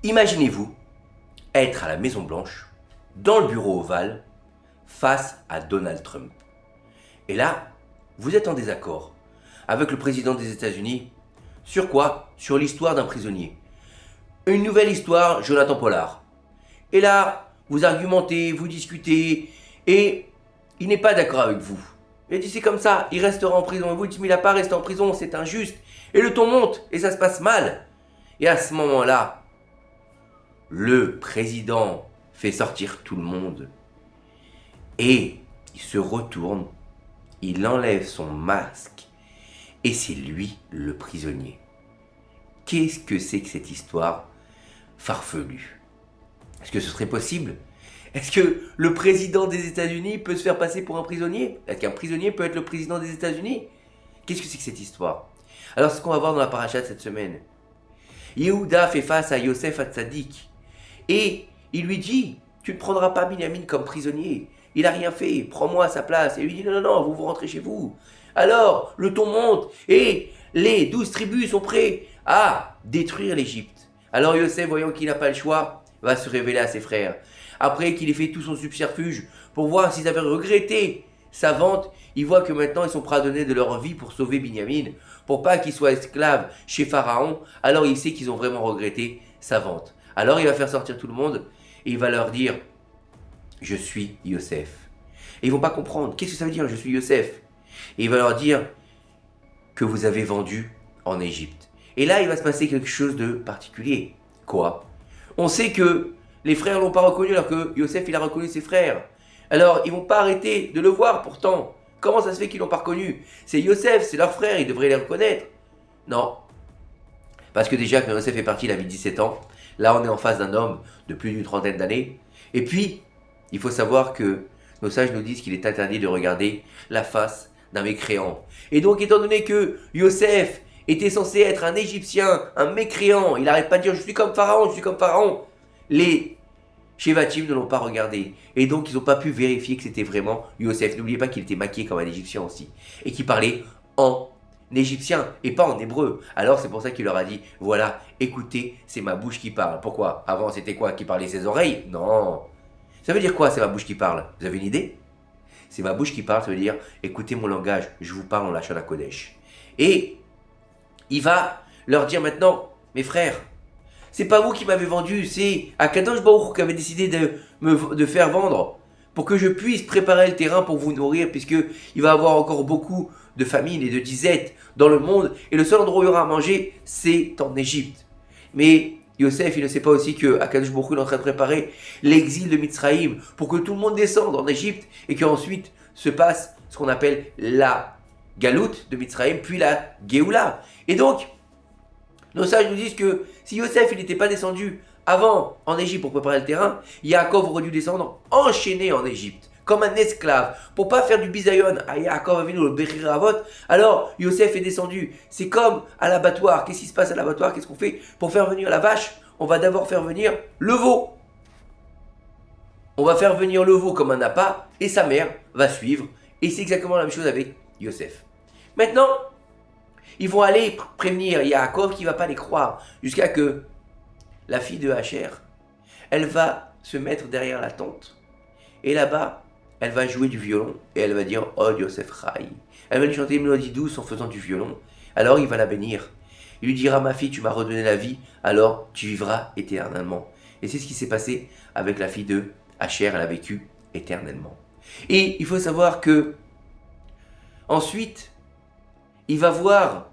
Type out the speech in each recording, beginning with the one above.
Imaginez-vous être à la Maison Blanche, dans le bureau ovale, face à Donald Trump. Et là, vous êtes en désaccord avec le président des États-Unis. Sur quoi? Sur l'histoire d'un prisonnier. Une nouvelle histoire, Jonathan Pollard. Et là, vous argumentez, vous discutez, et il n'est pas d'accord avec vous. Il dit c'est comme ça, il restera en prison. Et vous dites mais il n'a pas resté en prison, c'est injuste. Et le ton monte, et ça se passe mal. Et à ce moment-là, le président fait sortir tout le monde. Et il se retourne, il enlève son masque, et c'est lui le prisonnier. Qu'est-ce que c'est que cette histoire farfelue? Est-ce que ce serait possible? Est-ce que le président des États-Unis peut se faire passer pour un prisonnier? Est-ce qu'un prisonnier peut être le président des États-Unis? Qu'est-ce que c'est que cette histoire? Alors, c'est ce qu'on va voir dans la paracha de cette semaine. Yehuda fait face à Yosef Hatzadik. Et il lui dit, tu ne prendras pas Binyamin comme prisonnier. Il n'a rien fait, prends-moi à sa place. Et lui dit, non, non, non, vous rentrez chez vous. Alors, le ton monte et les 12 tribus sont prêts à détruire l'Égypte. Alors Yosef, voyant qu'il n'a pas le choix, va se révéler à ses frères. Après qu'il ait fait tout son subterfuge pour voir s'ils avaient regretté sa vente, il voit que maintenant ils sont prêts à donner de leur vie pour sauver Binyamin, pour pas qu'il soit esclave chez Pharaon. Alors il sait qu'ils ont vraiment regretté sa vente. Alors il va faire sortir tout le monde et il va leur dire « Je suis Yosef ». Et ils vont pas comprendre. Qu'est-ce que ça veut dire « Je suis Yosef » Et il va leur dire que vous avez vendu en Égypte. Et là, il va se passer quelque chose de particulier. Quoi? On sait que les frères l'ont pas reconnu alors que Yosef, il a reconnu ses frères. Alors, ils vont pas arrêter de le voir pourtant. Comment ça se fait qu'ils l'ont pas reconnu? C'est Yosef, c'est leur frère, ils devraient les reconnaître. Non. Parce que déjà, quand Yosef est parti, il avait 17 ans. Là, on est en face d'un homme de plus d'une trentaine d'années. Et puis, il faut savoir que nos sages nous disent qu'il est interdit de regarder la face d'un mécréant. Et donc, étant donné que Yosef était censé être un Égyptien, un mécréant, il n'arrête pas de dire « je suis comme Pharaon, je suis comme Pharaon », les Shevatim ne l'ont pas regardé. Et donc, ils n'ont pas pu vérifier que c'était vraiment Yosef. N'oubliez pas qu'il était maquillé comme un Égyptien aussi. Et qu'il parlait en égyptien et pas en hébreu. Alors, c'est pour ça qu'il leur a dit « voilà, écoutez, c'est ma bouche qui parle ». Pourquoi? Avant, c'était quoi? Qui parlait ses oreilles? Non. Ça veut dire quoi, c'est ma bouche qui parle? Vous avez une idée? C'est ma bouche qui parle, ça veut dire écoutez mon langage, je vous parle en Lachon HaKodesh. Et il va leur dire maintenant, mes frères, c'est pas vous qui m'avez vendu, c'est Akadosh Baruch Hu qui avait décidé de faire vendre pour que je puisse préparer le terrain pour vous nourrir, puisqu'il va y avoir encore beaucoup de famine et de disette dans le monde, et le seul endroit où il y aura à manger, c'est en Égypte. Mais Yosef, il ne sait pas aussi que Akadosh Baruch Hu est en train de préparer l'exil de Mitzraïm pour que tout le monde descende en Égypte et qu'ensuite se passe ce qu'on appelle la galoute de Mitzraïm, puis la Géoula. Et donc, nos sages nous disent que si Yosef il n'était pas descendu avant en Égypte pour préparer le terrain, Yaakov aurait dû descendre enchaîné en Égypte, comme un esclave, pour pas faire du bisayon à Yaakov Avinu le Bechir Avot. Alors Yosef est descendu. C'est comme à l'abattoir. Qu'est-ce qui se passe à l'abattoir? Qu'est-ce qu'on fait pour faire venir la vache? On va d'abord faire venir le veau. On va faire venir le veau comme un appât et sa mère va suivre. Et c'est exactement la même chose avec Yosef. Maintenant, ils vont aller prévenir Yaakov qui ne va pas les croire jusqu'à que la fille de Hacher, elle va se mettre derrière la tente. Et là-bas, elle va jouer du violon et elle va dire « Oh Yosef Rai ». Elle va lui chanter une mélodie douce en faisant du violon. Alors il va la bénir. Il lui dira « Ma fille, tu m'as redonné la vie, alors tu vivras éternellement ». Et c'est ce qui s'est passé avec la fille de Hacher, elle a vécu éternellement. Et il faut savoir que ensuite, il va voir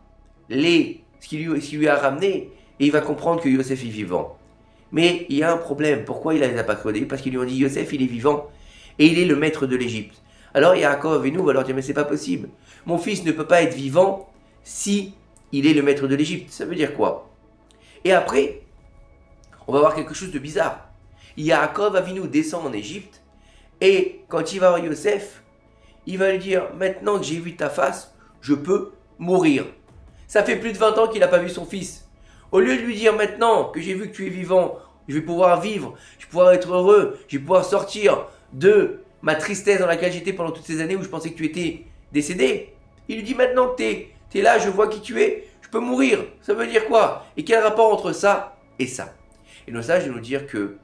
ce qui lui a ramené et il va comprendre que Yosef est vivant. Mais il y a un problème. Pourquoi il ne les a pas codés? Parce qu'ils lui ont dit Yosef, il est vivant et il est le maître de l'Égypte. Alors Yaakov Avinu va leur dire mais c'est pas possible. Mon fils ne peut pas être vivant si il est le maître de l'Égypte. Ça veut dire quoi? Et après, on va voir quelque chose de bizarre. Yaakov Avinu descend en Égypte et quand il va voir Yosef, il va lui dire maintenant que j'ai vu ta face, je peux mourir. Ça fait plus de 20 ans qu'il n'a pas vu son fils. Au lieu de lui dire maintenant que j'ai vu que tu es vivant, je vais pouvoir vivre, je vais pouvoir être heureux, je vais pouvoir sortir de ma tristesse dans laquelle j'étais pendant toutes ces années où je pensais que tu étais décédé. Il lui dit maintenant que tu es là, je vois qui tu es, je peux mourir. Ça veut dire quoi? Et quel rapport entre ça et ça? Et nos sages de nous dire que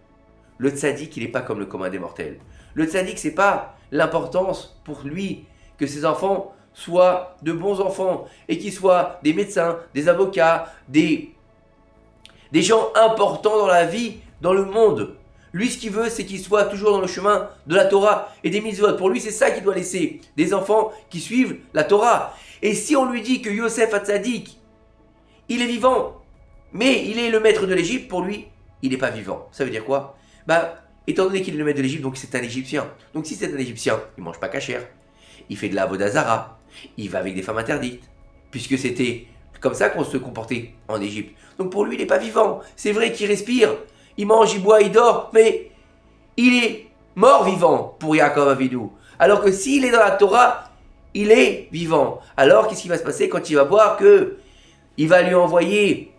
le tzaddik, il n'est pas comme le commun des mortels. Le tzaddik, c'est pas l'importance pour lui que ses enfants soient de bons enfants et qu'ils soient des médecins, des avocats, des gens importants dans la vie, dans le monde. Lui, ce qu'il veut, c'est qu'ils soient toujours dans le chemin de la Torah et des mitzvot. Pour lui, c'est ça qu'il doit laisser. Des enfants qui suivent la Torah. Et si on lui dit que Yosef Hatzadik, il est vivant, mais il est le maître de l'Égypte, pour lui, il n'est pas vivant. Ça veut dire quoi? Étant donné qu'il est le maître de l'Égypte, donc c'est un Égyptien. Donc si c'est un Égyptien, il ne mange pas kasher. Il fait de la avodah zara. Il va avec des femmes interdites. Puisque c'était comme ça qu'on se comportait en Égypte. Donc pour lui, il n'est pas vivant. C'est vrai qu'il respire. Il mange, il boit, il dort, mais il est mort vivant pour Yaakov Avinu. Alors que s'il est dans la Torah, il est vivant. Alors qu'est-ce qui va se passer quand il va voir que il va lui envoyer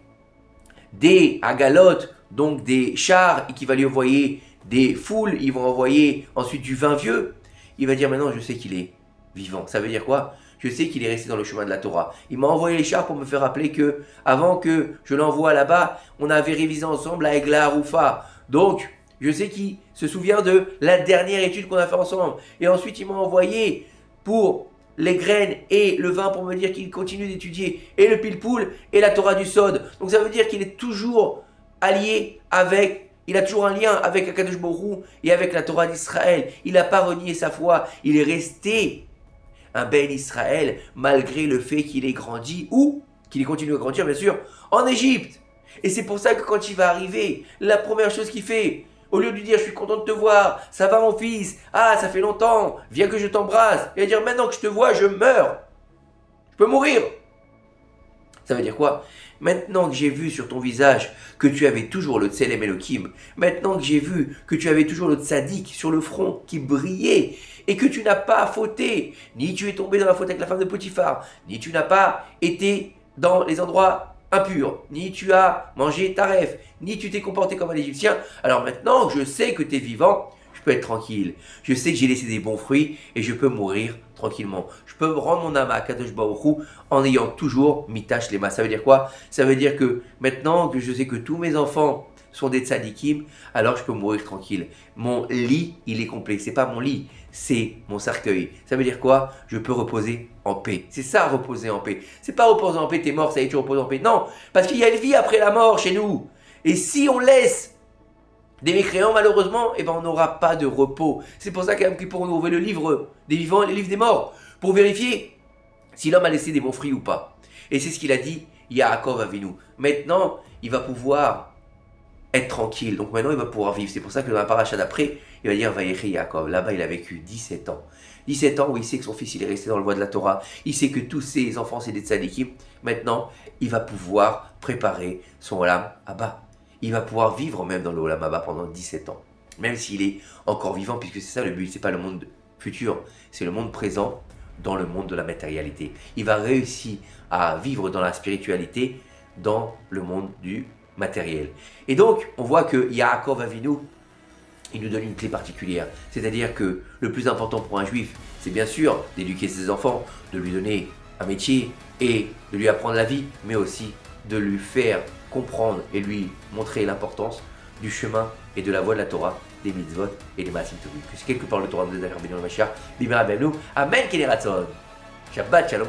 des agalotes, donc des chars, et qu'il va lui envoyer des foules, ils vont envoyer ensuite du vin vieux. Il va dire maintenant je sais qu'il est vivant. Ça veut dire quoi? Je sais qu'il est resté dans le chemin de la Torah. Il m'a envoyé les chars pour me faire rappeler que, avant que je l'envoie là-bas, on avait révisé ensemble la Egla Haroufa. Donc, je sais qu'il se souvient de la dernière étude qu'on a fait ensemble. Et ensuite, il m'a envoyé pour les graines et le vin pour me dire qu'il continue d'étudier. Et le pilpoul et la Torah du Sod. Donc, ça veut dire qu'il est toujours allié avec... Il a toujours un lien avec Akadosh Baruch Hu et avec la Torah d'Israël. Il n'a pas renié sa foi. Il est resté un Ben Israël, malgré le fait qu'il ait grandi, ou qu'il ait continué à grandir, bien sûr, en Égypte. Et c'est pour ça que quand il va arriver, la première chose qu'il fait, au lieu de lui dire « Je suis content de te voir, ça va mon fils, ah, ça fait longtemps, viens que je t'embrasse », il va dire « Maintenant que je te vois, je meurs, je peux mourir ». Ça veut dire quoi? Maintenant que j'ai vu sur ton visage que tu avais toujours le Tselem Elohim, maintenant que j'ai vu que tu avais toujours le Tzadik sur le front qui brillait, et que tu n'as pas fauté, ni tu es tombé dans la faute avec la femme de Potiphar, ni tu n'as pas été dans les endroits impurs, ni tu as mangé taref, ni tu t'es comporté comme un Égyptien, alors maintenant que je sais que tu es vivant, je peux être tranquille. Je sais que j'ai laissé des bons fruits et je peux mourir tranquillement. Je peux rendre mon âme à Kadosh Baruch Hu en ayant toujours mitash lema. Ça veut dire quoi? Ça veut dire que maintenant que je sais que tous mes enfants sont des tzadikim, alors je peux mourir tranquille. Mon lit, il est complet. C'est pas mon lit, c'est mon cercueil. Ça veut dire quoi? Je peux reposer en paix. C'est ça, reposer en paix. C'est pas reposer en paix, t'es mort, ça y est, tu reposes en paix. Non, parce qu'il y a une vie après la mort chez nous. Et si on laisse des mécréants, malheureusement, on n'aura pas de repos. C'est pour ça qu'ils pourront nous ouvrir le livre des vivants et le livre des morts, pour vérifier si l'homme a laissé des bons fruits ou pas. Et c'est ce qu'il a dit, Yaakov Avinu. Maintenant, il va pouvoir être tranquille. Donc maintenant, il va pouvoir vivre. C'est pour ça que dans la paracha d'après, il va dire Vayechi Yaakov. Là-bas, il a vécu 17 ans. 17 ans où il sait que son fils, il est resté dans le voie de la Torah. Il sait que tous ses enfants, c'est des tzadikim. Maintenant, il va pouvoir préparer son olam haba. Il va pouvoir vivre même dans le Olam Haba pendant 17 ans. Même s'il est encore vivant, puisque c'est ça le but, c'est pas le monde futur, c'est le monde présent dans le monde de la matérialité. Il va réussir à vivre dans la spiritualité, dans le monde du matériel. Et donc, on voit que Yaakov Avinu, il nous donne une clé particulière. C'est-à-dire que le plus important pour un juif, c'est bien sûr d'éduquer ses enfants, de lui donner un métier et de lui apprendre la vie, mais aussi de lui faire comprendre et lui montrer l'importance du chemin et de la voie de la Torah, des mitzvot et des maasim tovim. Que quelque part le Torah nous aide à faire bénir le Mashiach, Bimera Benou, Amen Kene Ratzon. Shabbat Shalom.